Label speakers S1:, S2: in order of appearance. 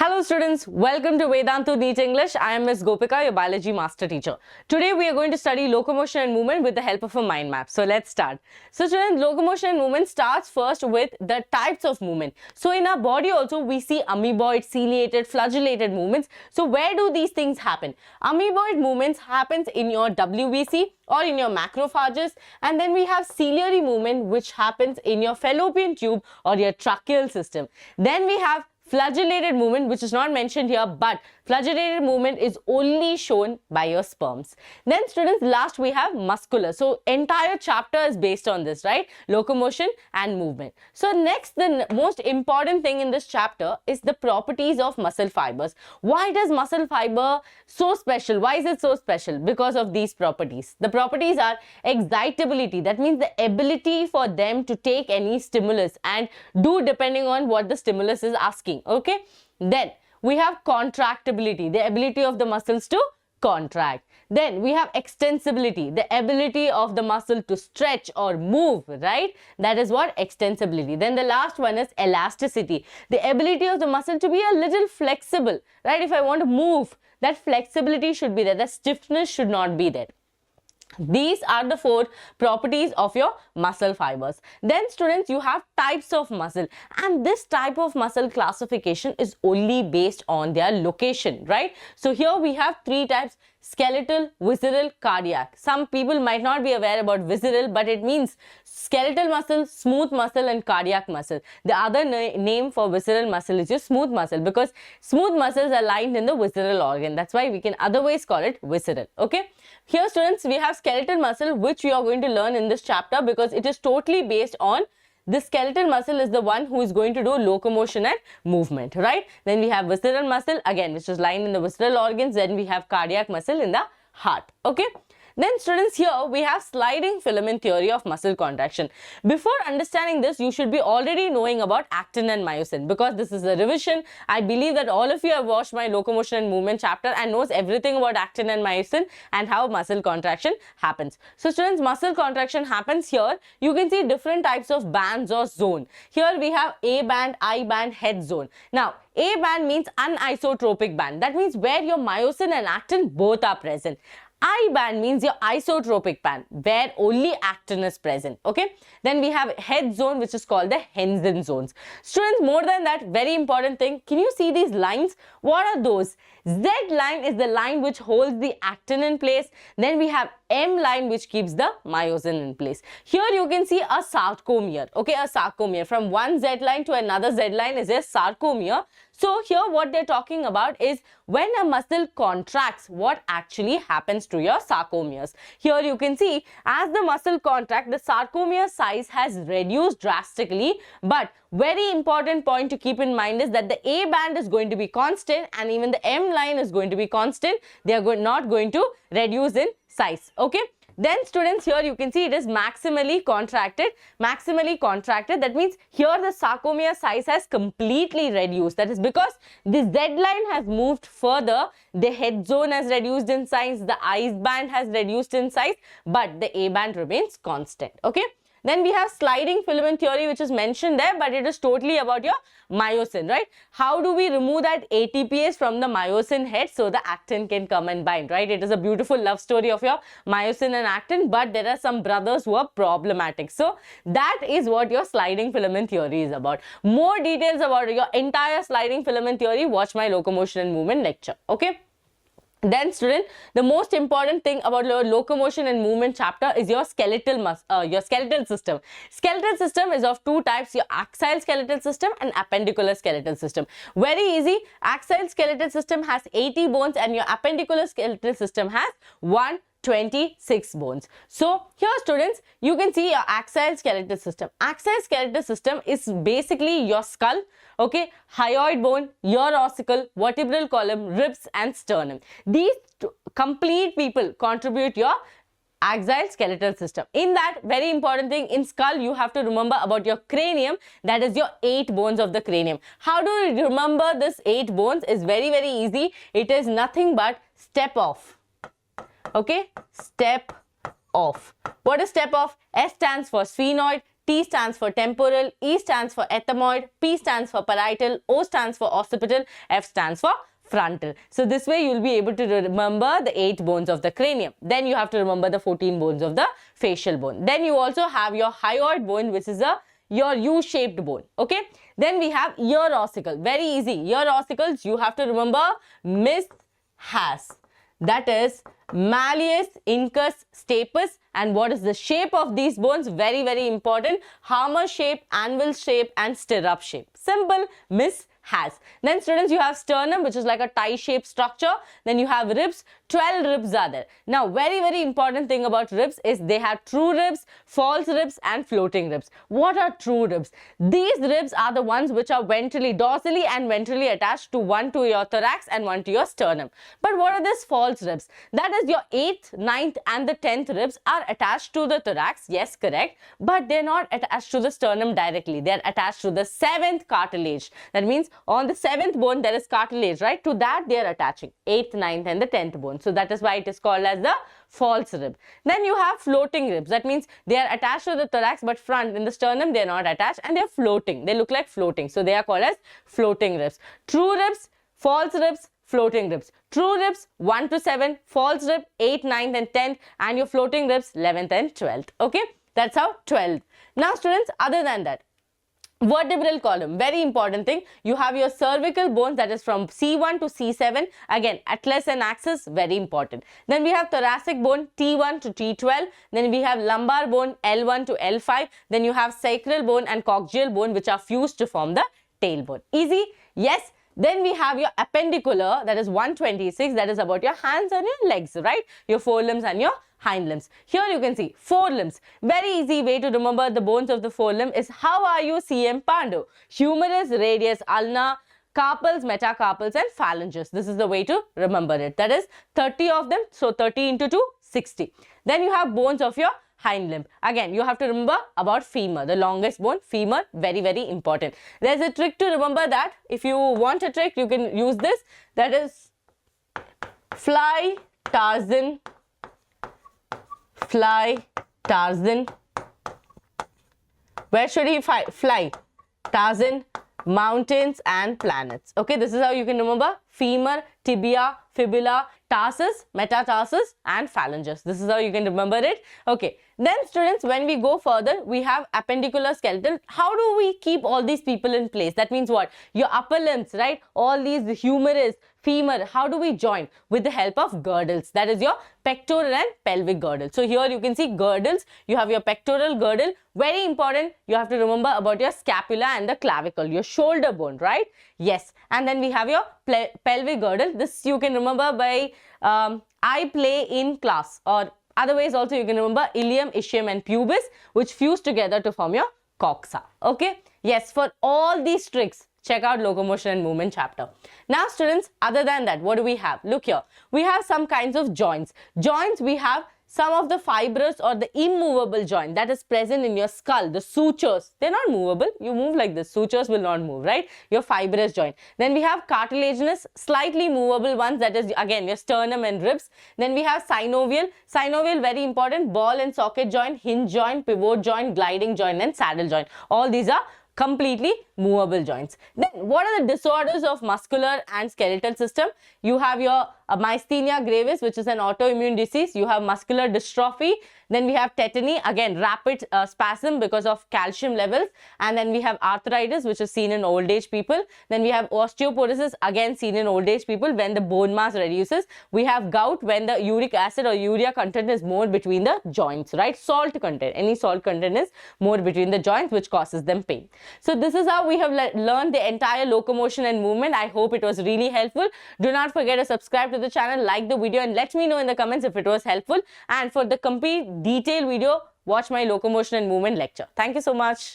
S1: Hello students, welcome to Vedantu NEET English. I am Miss Gopika, your biology master teacher. Today we are going to study locomotion and movement with the help of a mind map. So let's start. So students, locomotion and movement starts first with the types of movement. So in our body also we see amoeboid, ciliated, flagellated movements. So where do these things happen? Amoeboid movements happens in your WBC or in your macrophages, and then we have ciliary movement which happens in your fallopian tube or your tracheal system. Then we have flagellated movement, which is not mentioned here, but flagellated movement is only shown by your sperms. Then students, last we have muscular. So entire chapter is based on this, right? Locomotion and movement. So next, the most important thing in this chapter is the properties of muscle fibers. Why does muscle fiber so special? Why is it so special? Because of these properties. The properties are excitability. That means the ability for them to take any stimulus and do depending on what the stimulus is asking. Okay, then we have contractibility, the ability of the muscles to contract. Then we have extensibility, the ability of the muscle to stretch or move, right? That is what extensibility. Then the last one is elasticity, the ability of the muscle to be a little flexible, right? If I want to move, that flexibility should be there, the stiffness should not be there. These are the four properties of your muscle fibers. Then students, you have types of muscle, and this type of muscle classification is only based on their location, right? So here we have three types: skeletal, visceral, cardiac. Some people might not be aware about visceral, but it means skeletal muscle, smooth muscle and cardiac muscle. The other name for visceral muscle is your smooth muscle, because smooth muscles are lined in the visceral organ. That's why we can otherwise call it visceral. Okay. Here students, we have skeletal muscle, which we are going to learn in this chapter because it is totally based on the skeletal muscle is the one who is going to do locomotion and movement, right? Then we have visceral muscle again, which is lined in the visceral organs. Then we have cardiac muscle in the heart. Okay. Then students, here we have sliding filament theory of muscle contraction. Before understanding this, you should be already knowing about actin and myosin, because this is a revision. I believe that all of you have watched my locomotion and movement chapter and knows everything about actin and myosin and how muscle contraction happens. So students, muscle contraction happens here. You can see different types of bands or zone. Here we have A band, I band, head zone. Now, A band means anisotropic band. That means where your myosin and actin both are present. I band means your isotropic band, where only actin is present. Okay. Then we have head zone, which is called the Henson zones. Students, more than that, very important thing, can you see these lines? What are those? Z line is the line which holds the actin in place. Then we have M line, which keeps the myosin in place. Here you can see a sarcomere. Okay, a sarcomere. From one Z line to another Z line is a sarcomere. So here what they're talking about is when a muscle contracts, what actually happens to your sarcomeres. Here you can see as the muscle contracts, the sarcomere size has reduced drastically, but very important point to keep in mind is that the A band is going to be constant and even the M line is going to be constant. They are not going to reduce in size. Okay. Then students, here you can see it is maximally contracted. Maximally contracted, that means here the sarcomere size has completely reduced. That is because the Z line has moved further, the head zone has reduced in size, the I band has reduced in size, but the A band remains constant. Okay. Then we have sliding filament theory, which is mentioned there, but it is totally about your myosin, right? How do we remove that ATPase from the myosin head so the actin can come and bind, right? It is a beautiful love story of your myosin and actin, but there are some brothers who are problematic. So that is what your sliding filament theory is about. More details about your entire sliding filament theory, watch my locomotion and movement lecture. Okay. Then student, the most important thing about your locomotion and movement chapter is your skeletal system. Skeletal system is of two types, your axial skeletal system and appendicular skeletal system. Very easy. Axial skeletal system has 80 bones and your appendicular skeletal system has 126 bones. So here students, you can see your axial skeletal system. Axial skeletal system is basically your skull, okay, hyoid bone, your ossicle, vertebral column, ribs and sternum. These complete people contribute your axial skeletal system. In that, very important thing, in skull you have to remember about your cranium, that is your 8 bones of the cranium. How do you remember this 8 bones? Is very easy. It is nothing but step off. Okay, step off. What is step off? S stands for sphenoid, T stands for temporal, E stands for ethmoid, P stands for parietal, O stands for occipital, F stands for frontal. So this way you'll be able to remember the 8 bones of the cranium. Then you have to remember the 14 bones of the facial bone. Then you also have your hyoid bone, which is your U-shaped bone. Okay. Then we have ear ossicle. Very easy. Ear ossicles you have to remember Miss has. That is malleus, incus, stapes. And what is the shape of these bones? Very, very important. Hammer shape, anvil shape and stirrup shape. Simple. Miss has. Then students, you have sternum, which is like a tie-shaped structure. Then you have ribs. 12 ribs are there. Now, very, very important thing about ribs is they have true ribs, false ribs and floating ribs. What are true ribs? These ribs are the ones which are ventrally, dorsally and ventrally attached to one to your thorax and one to your sternum. But what are these false ribs? That is your 8th, 9th and the 10th ribs are attached to the thorax. Yes, correct. But they're not attached to the sternum directly. They're attached to the 7th cartilage. That means on the 7th bone there is cartilage, right? To that they are attaching 8th, 9th and the 10th bone. So that is why it is called as the false rib. Then you have floating ribs. That means they are attached to the thorax but front in the sternum they are not attached and they are floating. They look like floating. So they are called as floating ribs. True ribs, false ribs, floating ribs. True ribs 1 to 7, false rib 8, 9th and 10th and your floating ribs 11th and 12th. Okay, that's how 12. Now students, other than that, vertebral column, very important thing. You have your cervical bones, that is from C1 to C7. Again, atlas and axis, very important. Then we have thoracic bone T1 to T12. Then we have lumbar bone L1 to L5. Then you have sacral bone and coccygeal bone which are fused to form the tailbone. Easy? Yes. Then we have your appendicular, that is 126, that is about your hands and your legs, right? Your forelimbs and your hind limbs. Here you can see forelimbs. Very easy way to remember the bones of the forelimb is how are you CM Pandu? Humerus, radius, ulna, carpals, metacarpals and phalanges. This is the way to remember it. That is 30 of them. So 30 into 2, 60. Then you have bones of your hind limb. Again, you have to remember about femur, the longest bone, femur, very, very important. There's a trick to remember that. If you want a trick, you can use this. That is fly, Tarzan, fly, Tarzan. Where should he fly? Tarzan, mountains and planets. Okay, this is how you can remember femur, tibia, fibula, tarsus, metatarsus and phalanges. This is how you can remember it. Okay, then students, when we go further, we have appendicular skeletal. How do we keep all these people in place? That means what? Your upper limbs, right? All these, the humerus, femur, how do we join? With the help of girdles. That is your pectoral and pelvic girdle. So here you can see girdles. You have your pectoral girdle. Very important. You have to remember about your scapula and the clavicle, your shoulder bone, right? Yes. And then we have your pelvic girdle. This you can remember by I play in class, or other ways also you can remember ilium, ischium and pubis, which fuse together to form your coxa. Okay. Yes. For all these tricks, check out locomotion and movement chapter. Now students, other than that, what do we have? Look here. We have some kinds of joints. Joints, we have some of the fibrous or the immovable joint that is present in your skull, the sutures. They're not movable. You move like this. Sutures will not move, right? Your fibrous joint. Then we have cartilaginous, slightly movable ones, that is again your sternum and ribs. Then we have synovial. Synovial, very important. Ball and socket joint, hinge joint, pivot joint, gliding joint and saddle joint. All these are completely movable joints. Then what are the disorders of muscular and skeletal system? You have your myasthenia gravis, which is an autoimmune disease. You have muscular dystrophy. Then we have tetany, again rapid spasm because of calcium levels. And then we have arthritis, which is seen in old age people. Then we have osteoporosis, again seen in old age people when the bone mass reduces. We have gout when the uric acid or urea content is more between the joints, right? Salt content, any salt content is more between the joints, which causes them pain. So this is how we have learned the entire locomotion and movement. I hope it was really helpful. Do not forget to subscribe to the channel, like the video and let me know in the comments if it was helpful. And for the complete detailed video, watch my locomotion and movement lecture. Thank you so much.